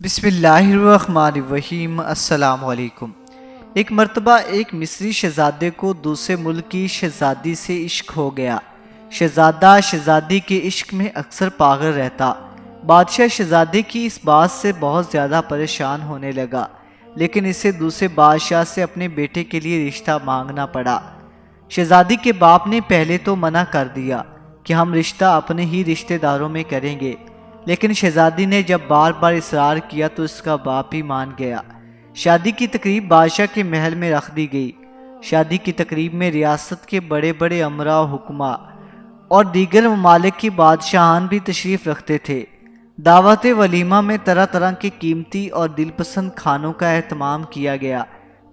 بسم اللہ الرحمن الرحیم۔ السلام علیکم۔ ایک مرتبہ ایک مصری شہزادے کو دوسرے ملک کی شہزادی سے عشق ہو گیا۔ شہزادہ شہزادی کے عشق میں اکثر پاگل رہتا۔ بادشاہ شہزادے کی اس بات سے بہت زیادہ پریشان ہونے لگا، لیکن اسے دوسرے بادشاہ سے اپنے بیٹے کے لیے رشتہ مانگنا پڑا۔ شہزادی کے باپ نے پہلے تو منع کر دیا کہ ہم رشتہ اپنے ہی رشتہ داروں میں کریں گے، لیکن شہزادی نے جب بار بار اصرار کیا تو اس کا باپ ہی مان گیا۔ شادی کی تقریب بادشاہ کے محل میں رکھ دی گئی۔ شادی کی تقریب میں ریاست کے بڑے بڑے امراء و حکماء اور دیگر ممالک کے بادشاہان بھی تشریف رکھتے تھے۔ دعوت ولیمہ میں طرح طرح کے قیمتی اور دل پسند کھانوں کا اہتمام کیا گیا۔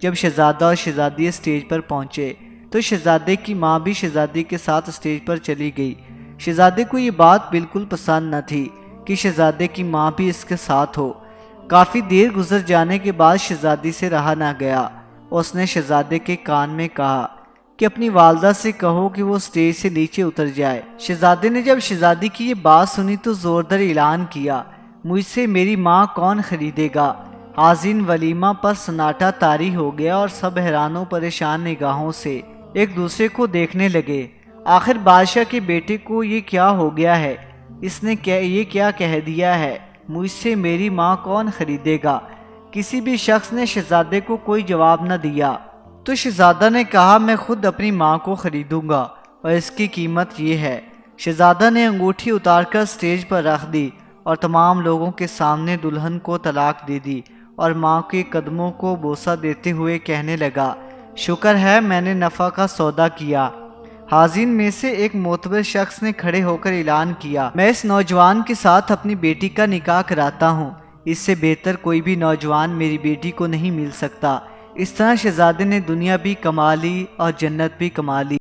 جب شہزادہ اور شہزادی اسٹیج پر پہنچے تو شہزادے کی ماں بھی شہزادی کے ساتھ اسٹیج پر چلی گئی۔ شہزادے کو یہ بات بالکل پسند نہ تھی کہ شہزادے کی ماں بھی اس کے ساتھ ہو۔ کافی دیر گزر جانے کے بعد شہزادی سے رہا نہ گیا اور اس نے شہزادے کے کان میں کہا کہ اپنی والدہ سے کہو کہ وہ اسٹیج سے نیچے اتر جائے۔ شہزادے نے جب شہزادی کی یہ بات سنی تو زوردار اعلان کیا، مجھ سے میری ماں کون خریدے گا؟ حاضرین ولیمہ پر سناٹا طاری ہو گیا اور سب حیران و پریشان نگاہوں سے ایک دوسرے کو دیکھنے لگے۔ آخر بادشاہ کے بیٹے کو یہ کیا ہو گیا ہے؟ اس نے یہ کیا کہہ دیا ہے، مجھ سے میری ماں کون خریدے گا؟ کسی بھی شخص نے شہزادے کو کوئی جواب نہ دیا تو شہزادہ نے کہا، میں خود اپنی ماں کو خریدوں گا اور اس کی قیمت یہ ہے۔ شہزادہ نے انگوٹھی اتار کر اسٹیج پر رکھ دی اور تمام لوگوں کے سامنے دلہن کو طلاق دے دی اور ماں کے قدموں کو بوسہ دیتے ہوئے کہنے لگا، شکر ہے میں نے نفع کا سودا کیا۔ حاضرین میں سے ایک معتبر شخص نے کھڑے ہو کر اعلان کیا، میں اس نوجوان کے ساتھ اپنی بیٹی کا نکاح کراتا ہوں۔ اس سے بہتر کوئی بھی نوجوان میری بیٹی کو نہیں مل سکتا۔ اس طرح شہزادے نے دنیا بھی کما لی اور جنت بھی کما لی۔